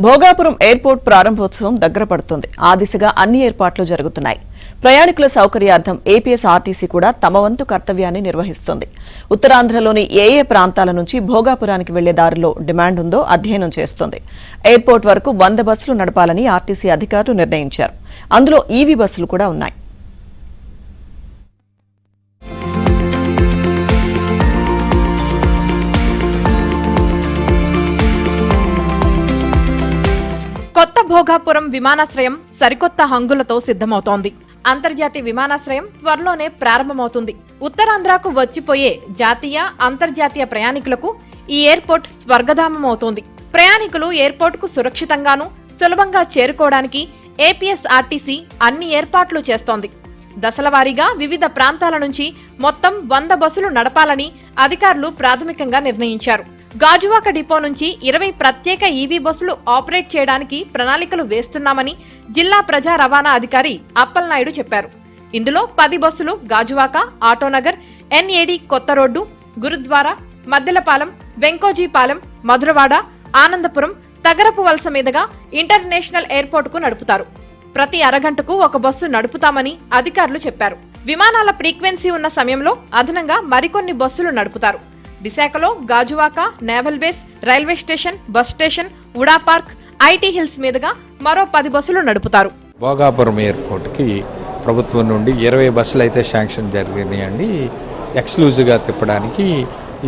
Bhogapuram airport ప్రారంభోత్సవం దగ్గర పడుతుంది. ఆ దిశగా అన్ని ఏర్పాట్లు జరుగుతున్నాయి. ప్రయాణికుల సౌకర్యార్థం ఏపీఎస్ఆర్టీసీ కూడా తమ వంతు కర్తవ్యాన్ని నిర్వహిస్తోంది. ఉత్తరాంధ్రలోని ఏ ప్రాంతాల నుంచి భోగాపురానికి వెళ్లే దారిలో డిమాండ్ ఉందో అధ్యయనం చేస్తోంది. ఎయిర్పోర్ట్ వరకు 100 బస్సులు నడపాలని ఆర్టీసీ అధికారులు నిర్ణయించారు. అందులో ఈవీ బస్సులు కూడా ఉన్నాయి. కొత్త భోగాపురం విమానాశ్రయం సరికొత్త హంగులతో సిద్ధమవుతోంది. అంతర్జాతీయ విమానాశ్రయం త్వరలోనే ప్రారంభమవుతుంది. ఉత్తరాంధ్రకు వచ్చిపోయే జాతీయ, అంతర్జాతీయ ప్రయాణికులకు ఈ ఎయిర్పోర్ట్ స్వర్గధామం అవుతోంది. ప్రయాణికులు ఎయిర్పోర్టుకు సురక్షితంగానూ సులభంగా చేరుకోవడానికి ఏపీఎస్ఆర్టీసీ అన్ని ఏర్పాట్లు చేస్తోంది. దశలవారీగా వివిధ ప్రాంతాల నుంచి మొత్తం 100 బస్సులు నడపాలని అధికారులు ప్రాథమికంగా నిర్ణయించారు. గాజువాక డిపో నుంచి 20 ప్రత్యేక ఈవీ బస్సులు ఆపరేట్ చేయడానికి ప్రణాళికలు వేస్తున్నామని జిల్లా ప్రజా రవాణా అధికారి అప్పలనాయుడు చెప్పారు. ఇందులో 10 బస్సులు గాజువాక, ఆటోనగర్, ఎన్ఏడి కొత్త రోడ్డు, గురుద్వారా, మద్దెలపాలెం, వెంకోజీపాలెం, మధురవాడ, ఆనందపురం, తగరపు వలస మీదుగా ఇంటర్నేషనల్ ఎయిర్పోర్టుకు నడుపుతారు. ప్రతి అరగంటకు ఒక బస్సు నడుపుతామని అధికారులు చెప్పారు. విమానాల ఫ్రీక్వెన్సీ ఉన్న సమయంలో అదనంగా మరికొన్ని బస్సులు నడుపుతారు. విశాఖలో Gajuwaka, naval base, railway station, bus station, Uda park, IT hills మీదుగా మరో 10 బస్సులు నడుపుతారు. భోగాపురం ఎయిర్పోర్ట్కి ప్రభుత్వం నుండి 20 బస్సులు అయితే శాంక్షన్ జరిగినాయండి. ఎక్స్క్లూజివ్గా తిప్పడానికి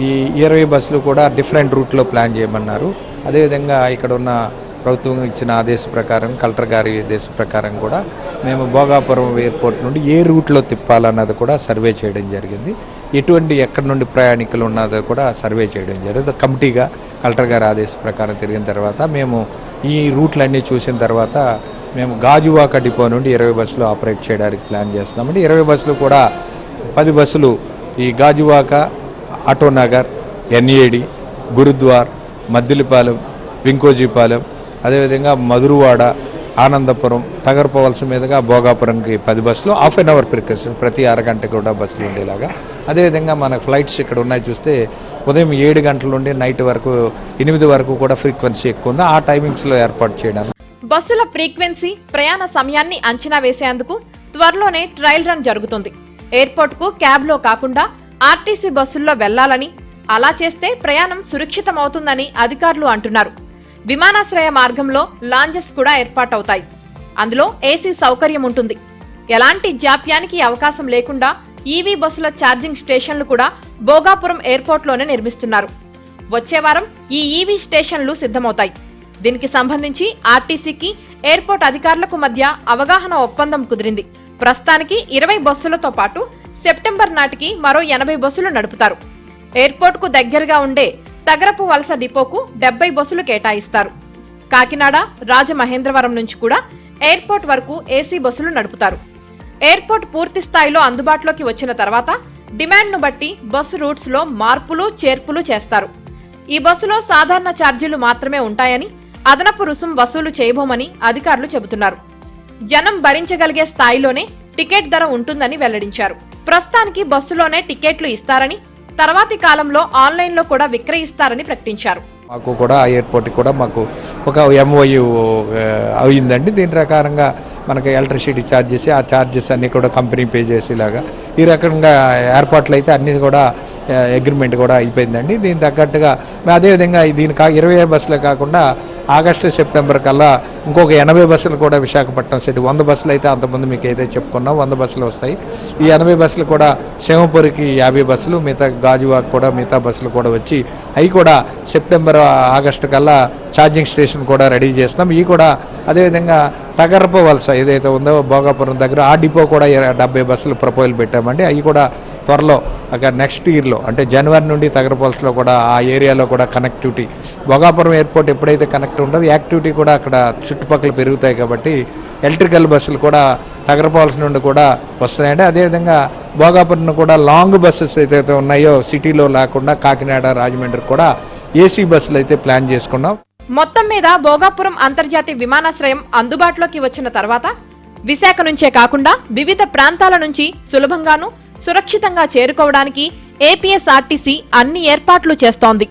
ఈ 20 బస్సులు కూడా డిఫరెంట్ రూట్లో ప్లాన్ చేయమన్నారు. అదేవిధంగా ఇక్కడ ఉన్న ప్రభుత్వం ఇచ్చిన ఆదేశ ప్రకారం, కలెక్టర్ గారి ఆదేశ ప్రకారం కూడా మేము భోగాపురం ఎయిర్పోర్ట్ నుండి ఏ రూట్లో తిప్పాలన్నది కూడా సర్వే చేయడం జరిగింది. ఎక్కడి నుండి ప్రయాణికులు ఉన్నదో కూడా సర్వే చేయడం జరిగింది. కమిటీగా కలెక్టర్ గారి ఆదేశ ప్రకారం తిరిగిన తర్వాత మేము ఈ రూట్లన్నీ చూసిన తర్వాత మేము గాజువాక డిపో నుండి 20 బస్సులు ఆపరేట్ చేయడానికి ప్లాన్ చేస్తున్నామండి. 20 బస్సులు కూడా 10 బస్సులు ఈ గాజువాక, ఆటోనగర్, ఎన్ఏడి, గురుద్వార్, మద్దిలిపాలెం, వెంకోజీపాలెం, అదేవిధంగా మధురవాడ, ఆనందపురం, తగరపవలస మీదుగా భోగాపురంకి 10 బస్సులు, హాఫ్ అన్ అవర్ ప్రికాషన్, ప్రతి అరగంట కూడా బస్సులు ఉండేలాగా. అదేవిధంగా మన ఫ్లైట్స్ ఇక్కడ ఉన్నాయి చూస్తే ఉదయం 7 గంటల నుండి నైట్ వరకు 8 వరకు కూడా ఫ్రీక్వెన్సీ ఎక్కువ ఉంది. ఆ టైమింగ్స్లో ఏర్పాటు చేయడానికి బస్సుల ఫ్రీక్వెన్సీ, ప్రయాణ సమయాన్ని అంచనా వేసేందుకు త్వరలోనే ట్రయల్ రన్ జరుగుతుంది. ఎయిర్పోర్ట్కు క్యాబ్లో కాకుండా ఆర్టీసీ బస్సుల్లో వెళ్లాలని, అలా చేస్తే ప్రయాణం సురక్షితమవుతుందని అధికారులు అంటున్నారు. విమానాశ్రయ మార్గంలో లాంజెస్ కూడా ఏర్పాటవుతాయి. అందులో ఏసీ సౌకర్యం ఉంటుంది. ఎలాంటి జాప్యానికి అవకాశం లేకుండా ఈవీ బస్సుల ఛార్జింగ్ స్టేషన్లు కూడా భోగాపురం ఎయిర్పోర్ట్లోనే నిర్మిస్తున్నారు. వచ్చే వారం ఈ ఈవీ స్టేషన్లు సిద్ధమవుతాయి. దీనికి సంబంధించి ఆర్టీసీకి, ఎయిర్పోర్ట్ అధికారులకు మధ్య అవగాహన ఒప్పందం కుదిరింది. ప్రస్తుతానికి 20 బస్సులతో పాటు సెప్టెంబర్ నాటికి మరో 80 బస్సులు నడుపుతారు. ఎయిర్పోర్ట్కు దగ్గరగా ఉండే తగరపు వలస డిపోకు 70 బస్సులు కేటాయిస్తారు. కాకినాడ, రాజమహేంద్రవరం నుంచి కూడా ఎయిర్పోర్ట్ వరకు ఏసీ బస్సులు నడుపుతారు. ఎయిర్పోర్ట్ పూర్తి స్థాయిలో అందుబాటులోకి వచ్చిన తర్వాత డిమాండ్ను బట్టి బస్సు రూట్స్లో మార్పులు, చేర్పులు చేస్తారు. ఈ బస్సులో సాధారణ ఛార్జీలు మాత్రమే ఉంటాయని, అదనపు రుసుం వసూలు చేయబోమని అధికారులు చెబుతున్నారు. జనం భరించగలిగే స్థాయిలోనే టికెట్ ధర ఉంటుందని వెల్లడించారు. ప్రస్తుతానికి బస్సులోనే టికెట్లు ఇస్తారని, తర్వాతి కాలంలో ఆన్లైన్లో కూడా విక్రయిస్తారని ప్రకటించారు. మాకు కూడా ఆ ఎయిర్పోర్ట్కి కూడా మాకు ఒక MOU అయిందండి. దీని ప్రకారంగా మనకి ఎలక్ట్రిసిటీ ఛార్జెస్, ఆ ఛార్జెస్ అన్నీ కూడా కంపెనీ పే చేసేలాగా ఈ రకంగా ఏర్పాట్లు అయితే అన్నీ కూడా అగ్రిమెంట్ కూడా అయిపోయిందండి. దీనికి తగ్గట్టుగా అదేవిధంగా దీనికి 20 బస్సులే కాకుండా ఆగస్టు, సెప్టెంబర్ కల్లా ఇంకొక 80 బస్సులు కూడా విశాఖపట్నం సిటీ, 100 బస్సులు అయితే అంతకుముందు మీకు ఏదైతే చెప్పుకున్నా 100 బస్సులు వస్తాయి. ఈ 80 బస్సులు కూడా సింహపురికి 50 బస్సులు, మిగతా గాజువాక్ కూడా మిగతా బస్సులు కూడా వచ్చి అవి కూడా సెప్టెంబర్, ఆగస్టు కల్లా ఛార్జింగ్ స్టేషన్ కూడా రెడీ చేస్తాం. ఇవి కూడా అదేవిధంగా తగరప వలస ఏదైతే ఉందో భోగాపురం దగ్గర ఆ డిపో కూడా 70 బస్సులు ప్రపోజల్ పెట్టామండి. అవి కూడా త్వరలో అక్కడ నెక్స్ట్ ఇయర్లో అంటే జనవరి నుండి తగరపవలసలో కూడా ఆ ఏరియాలో కూడా కనెక్టివిటీ, భోగాపురం ఎయిర్పోర్ట్ ఎప్పుడైతే కనెక్ట్ ఉండదు యాక్టివిటీ కూడా అక్కడ చుట్టుపక్కల పెరుగుతాయి. కాబట్టి ఎలక్ట్రికల్ బస్సులు కూడా తగరపవలస నుండి కూడా వస్తాయండి. అదేవిధంగా భోగాపురం కూడా లాంగ్ బస్సెస్ ఏదైతే ఉన్నాయో సిటీలో లేకుండా కాకినాడ, రాజమండ్రి కూడా ఏసీ బస్సులు అయితే ప్లాన్ చేసుకున్నాం. మొత్తం మీద భోగాపురం అంతర్జాతీయ విమానాశ్రయం అందుబాటులోకి వచ్చిన తర్వాత విశాఖ నుంచే కాకుండా వివిధ ప్రాంతాల నుంచి సులభంగానూ సురక్షితంగా చేరుకోవడానికి ఏపీఎస్ఆర్టీసీ అన్ని ఏర్పాట్లు చేస్తోంది.